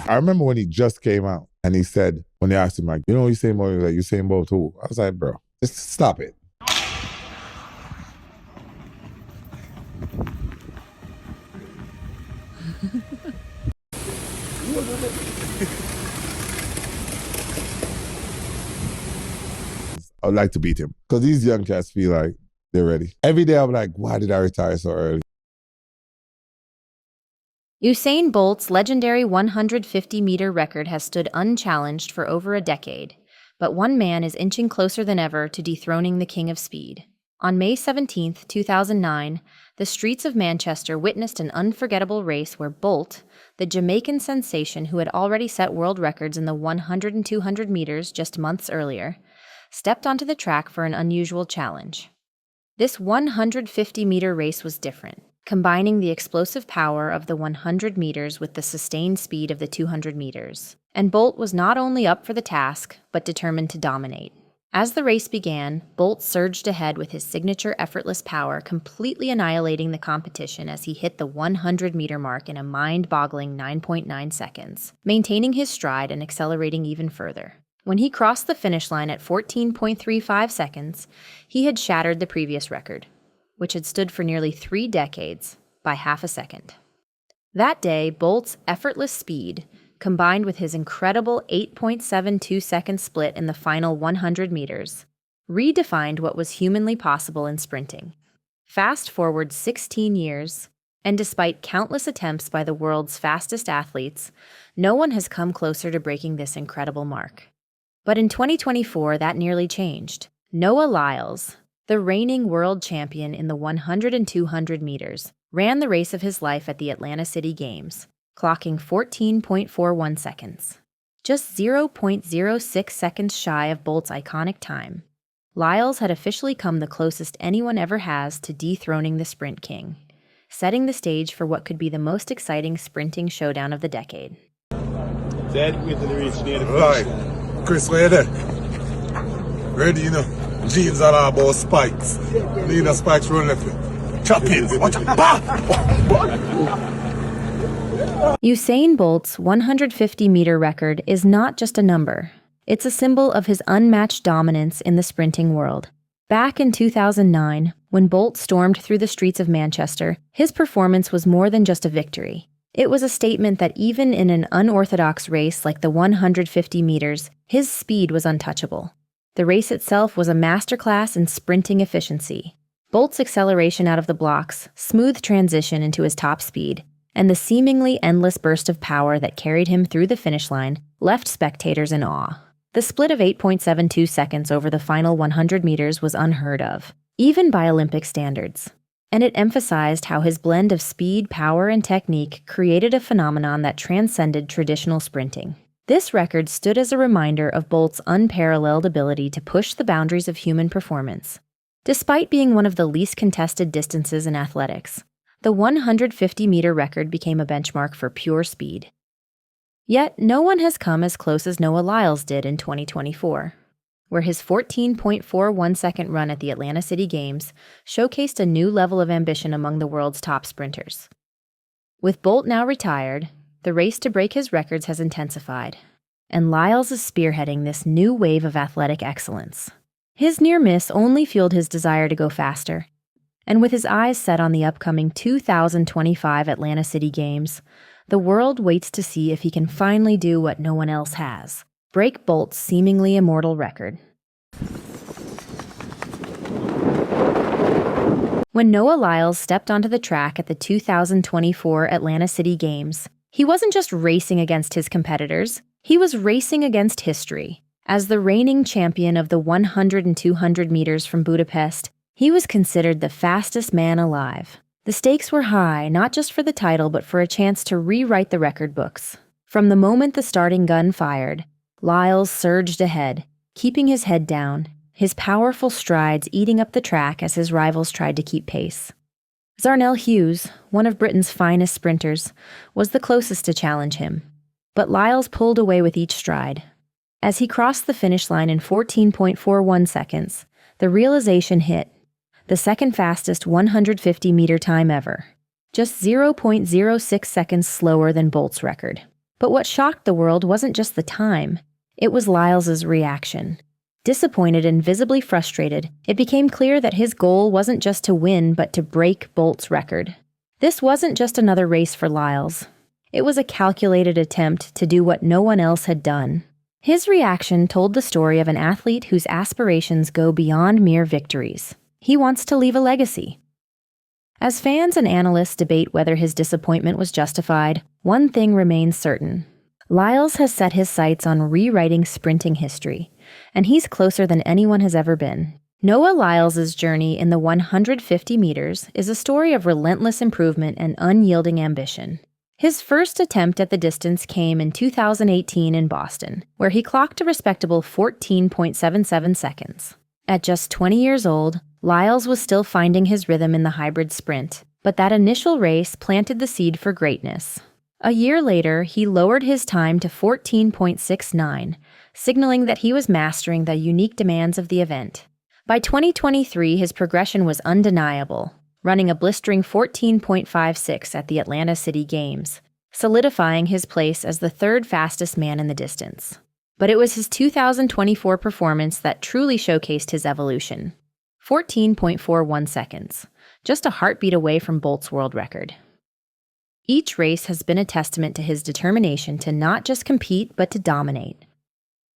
I remember when he just came out and he said, when they asked him, like, you know, Usain Bolt, he was like, Usain Bolt who? I was like, bro, just stop it. I would like to beat him because these young cats feel like they're ready. Every day I'm like, why did I retire so early? Usain Bolt's legendary 150-meter record has stood unchallenged for over a decade, but one man is inching closer than ever to dethroning the king of speed. On May 17, 2009, the streets of Manchester witnessed an unforgettable race where Bolt, the Jamaican sensation who had already set world records in the 100 and 200 meters just months earlier, stepped onto the track for an unusual challenge. This 150-meter race was different, combining the explosive power of the 100 meters with the sustained speed of the 200 meters. And Bolt was not only up for the task, but determined to dominate. As the race began, Bolt surged ahead with his signature effortless power, completely annihilating the competition as he hit the 100-meter mark in a mind-boggling 9.9 seconds, maintaining his stride and accelerating even further. When he crossed the finish line at 14.35 seconds, he had shattered the previous record, which had stood for nearly 3 decades, by half a second. That day, Bolt's effortless speed, combined with his incredible 8.72-second split in the final 100 meters, redefined what was humanly possible in sprinting. Fast forward 16 years, and despite countless attempts by the world's fastest athletes, no one has come closer to breaking this incredible mark. But in 2024, that nearly changed. Noah Lyles, the reigning world champion in the 100 and 200 meters, ran the race of his life at the Atlanta City Games, clocking 14.41 seconds. Just 0.06 seconds shy of Bolt's iconic time. Lyles had officially come the closest anyone ever has to dethroning the Sprint King, setting the stage for what could be the most exciting sprinting showdown of the decade. Dead with the reach near the finish line. Chris, where you there? Ready, you know? Jeans are all about spikes. Need a spikes run left. Chop in. Watch out. Usain Bolt's 150-meter record is not just a number. It's a symbol of his unmatched dominance in the sprinting world. Back in 2009, when Bolt stormed through the streets of Manchester, his performance was more than just a victory. It was a statement that even in an unorthodox race like the 150 meters, his speed was untouchable. The race itself was a masterclass in sprinting efficiency. Bolt's acceleration out of the blocks, smooth transition into his top speed, and the seemingly endless burst of power that carried him through the finish line left spectators in awe. The split of 8.72 seconds over the final 100 meters was unheard of, even by Olympic standards. And it emphasized how his blend of speed, power, and technique created a phenomenon that transcended traditional sprinting. This record stood as a reminder of Bolt's unparalleled ability to push the boundaries of human performance. Despite being one of the least contested distances in athletics, the 150-meter record became a benchmark for pure speed. Yet, no one has come as close as Noah Lyles did in 2024. Where his 14.41-second run at the Atlanta City Games showcased a new level of ambition among the world's top sprinters. With Bolt now retired, the race to break his records has intensified, and Lyles is spearheading this new wave of athletic excellence. His near miss only fueled his desire to go faster, and with his eyes set on the upcoming 2025 Atlanta City Games, the world waits to see if he can finally do what no one else has. Break Bolt's seemingly immortal record. When Noah Lyles stepped onto the track at the 2024 Atlanta City Games, he wasn't just racing against his competitors, he was racing against history. As the reigning champion of the 100 and 200 meters from Budapest, he was considered the fastest man alive. The stakes were high, not just for the title, but for a chance to rewrite the record books. From the moment the starting gun fired, Lyles surged ahead, keeping his head down, his powerful strides eating up the track as his rivals tried to keep pace. Zharnel Hughes, one of Britain's finest sprinters, was the closest to challenge him, but Lyles pulled away with each stride. As he crossed the finish line in 14.41 seconds, the realization hit: the second fastest 150-meter time ever, just 0.06 seconds slower than Bolt's record. But what shocked the world wasn't just the time, it was Lyles' reaction. Disappointed and visibly frustrated, it became clear that his goal wasn't just to win, but to break Bolt's record. This wasn't just another race for Lyles. It was a calculated attempt to do what no one else had done. His reaction told the story of an athlete whose aspirations go beyond mere victories. He wants to leave a legacy. As fans and analysts debate whether his disappointment was justified, one thing remains certain. Lyles has set his sights on rewriting sprinting history, and he's closer than anyone has ever been. Noah Lyles' journey in the 150 meters is a story of relentless improvement and unyielding ambition. His first attempt at the distance came in 2018 in Boston, where he clocked a respectable 14.77 seconds. At just 20 years old, Lyles was still finding his rhythm in the hybrid sprint, but that initial race planted the seed for greatness. A year later, he lowered his time to 14.69, signaling that he was mastering the unique demands of the event. By 2023, his progression was undeniable, running a blistering 14.56 at the Atlanta City Games, solidifying his place as the third fastest man in the distance. But it was his 2024 performance that truly showcased his evolution. 14.41 seconds, just a heartbeat away from Bolt's world record. Each race has been a testament to his determination to not just compete, but to dominate.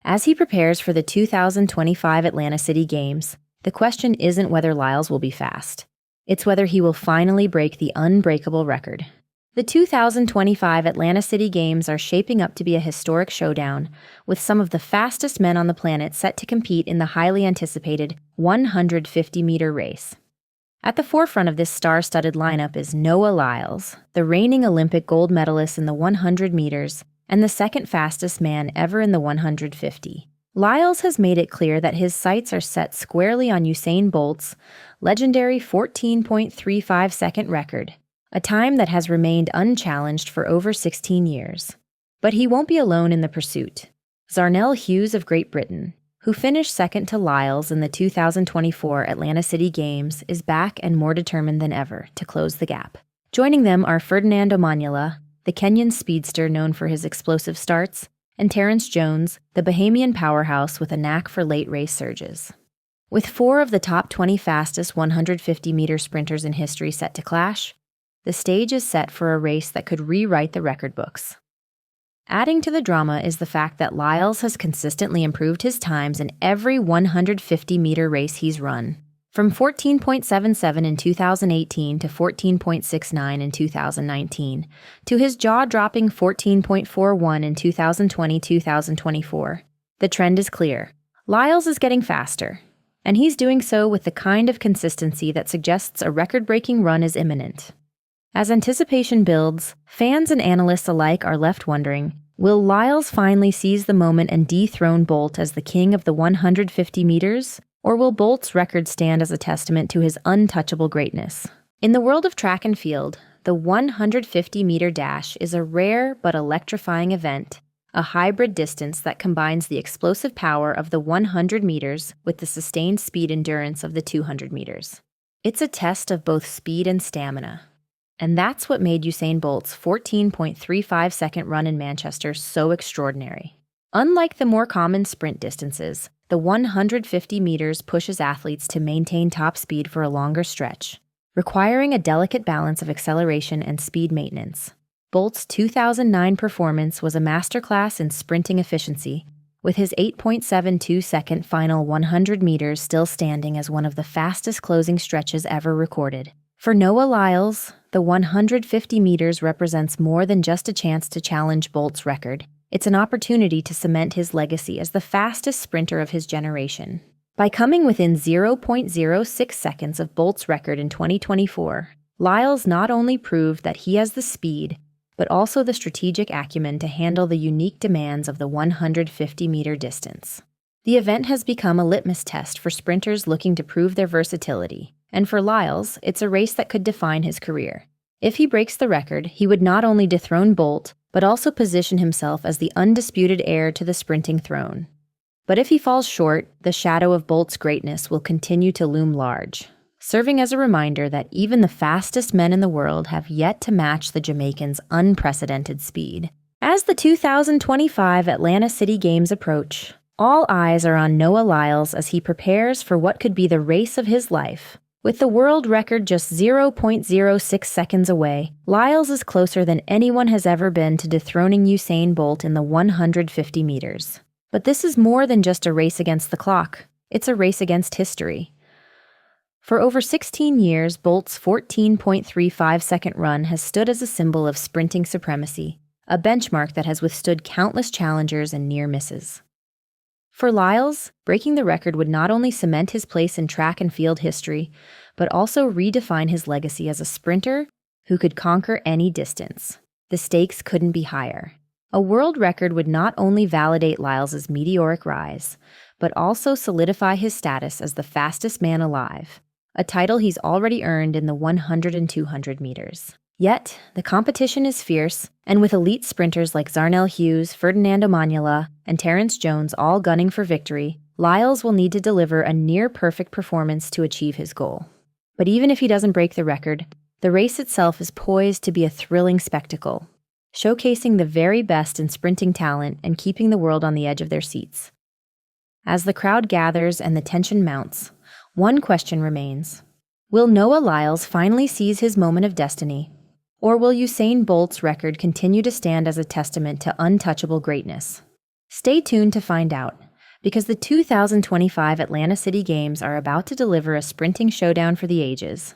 As he prepares for the 2025 Atlanta City Games, the question isn't whether Lyles will be fast. It's whether he will finally break the unbreakable record. The 2025 Atlanta City Games are shaping up to be a historic showdown, with some of the fastest men on the planet set to compete in the highly anticipated 150-meter race. At the forefront of this star-studded lineup is Noah Lyles, the reigning Olympic gold medalist in the 100 meters and the second fastest man ever in the 150. Lyles has made it clear that his sights are set squarely on Usain Bolt's legendary 14.35-second record, a time that has remained unchallenged for over 16 years. But he won't be alone in the pursuit. Zharnel Hughes of Great Britain, who finished second to Lyles in the 2024 Atlanta City Games, is back and more determined than ever to close the gap. Joining them are Ferdinand Omanyala, the Kenyan speedster known for his explosive starts, and Terrence Jones, the Bahamian powerhouse with a knack for late race surges. With 4 of the top 20 fastest 150-meter sprinters in history set to clash, the stage is set for a race that could rewrite the record books. Adding to the drama is the fact that Lyles has consistently improved his times in every 150-meter race he's run. From 14.77 in 2018 to 14.69 in 2019, to his jaw-dropping 14.41 in 2020-2024. The trend is clear. Lyles is getting faster, and he's doing so with the kind of consistency that suggests a record-breaking run is imminent. As anticipation builds, fans and analysts alike are left wondering, will Lyles finally seize the moment and dethrone Bolt as the king of the 150 meters? Or will Bolt's record stand as a testament to his untouchable greatness? In the world of track and field, the 150-meter dash is a rare but electrifying event, a hybrid distance that combines the explosive power of the 100 meters with the sustained speed endurance of the 200 meters. It's a test of both speed and stamina. And that's what made Usain Bolt's 14.35-second run in Manchester so extraordinary. Unlike the more common sprint distances, the 150 meters pushes athletes to maintain top speed for a longer stretch, requiring a delicate balance of acceleration and speed maintenance. Bolt's 2009 performance was a masterclass in sprinting efficiency, with his 8.72-second final 100 meters still standing as one of the fastest closing stretches ever recorded. For Noah Lyles, the 150 meters represents more than just a chance to challenge Bolt's record. It's an opportunity to cement his legacy as the fastest sprinter of his generation. By coming within 0.06 seconds of Bolt's record in 2024, Lyles not only proved that he has the speed, but also the strategic acumen to handle the unique demands of the 150-meter distance. The event has become a litmus test for sprinters looking to prove their versatility, and for Lyles, it's a race that could define his career. If he breaks the record, he would not only dethrone Bolt, but also position himself as the undisputed heir to the sprinting throne. But if he falls short, the shadow of Bolt's greatness will continue to loom large, serving as a reminder that even the fastest men in the world have yet to match the Jamaican's unprecedented speed. As As the 2025 Atlanta City Games approach, all eyes are on Noah Lyles as he prepares for what could be the race of his life. With the world record just 0.06 seconds away, Lyles is closer than anyone has ever been to dethroning Usain Bolt in the 150 meters. But this is more than just a race against the clock. It's a race against history. For over 16 years, Bolt's 14.35-second run has stood as a symbol of sprinting supremacy, a benchmark that has withstood countless challengers and near misses. For Lyles, breaking the record would not only cement his place in track and field history, but also redefine his legacy as a sprinter who could conquer any distance. The stakes couldn't be higher. A world record would not only validate Lyles's meteoric rise, but also solidify his status as the fastest man alive, a title he's already earned in the 100 and 200 meters. Yet, the competition is fierce, and with elite sprinters like Zharnel Hughes, Ferdinando Manuela, and Terrence Jones all gunning for victory, Lyles will need to deliver a near-perfect performance to achieve his goal. But even if he doesn't break the record, the race itself is poised to be a thrilling spectacle, showcasing the very best in sprinting talent and keeping the world on the edge of their seats. As the crowd gathers and the tension mounts, one question remains. Will Noah Lyles finally seize his moment of destiny? Or will Usain Bolt's record continue to stand as a testament to untouchable greatness? Stay tuned to find out, because the 2025 Atlanta City Games are about to deliver a sprinting showdown for the ages.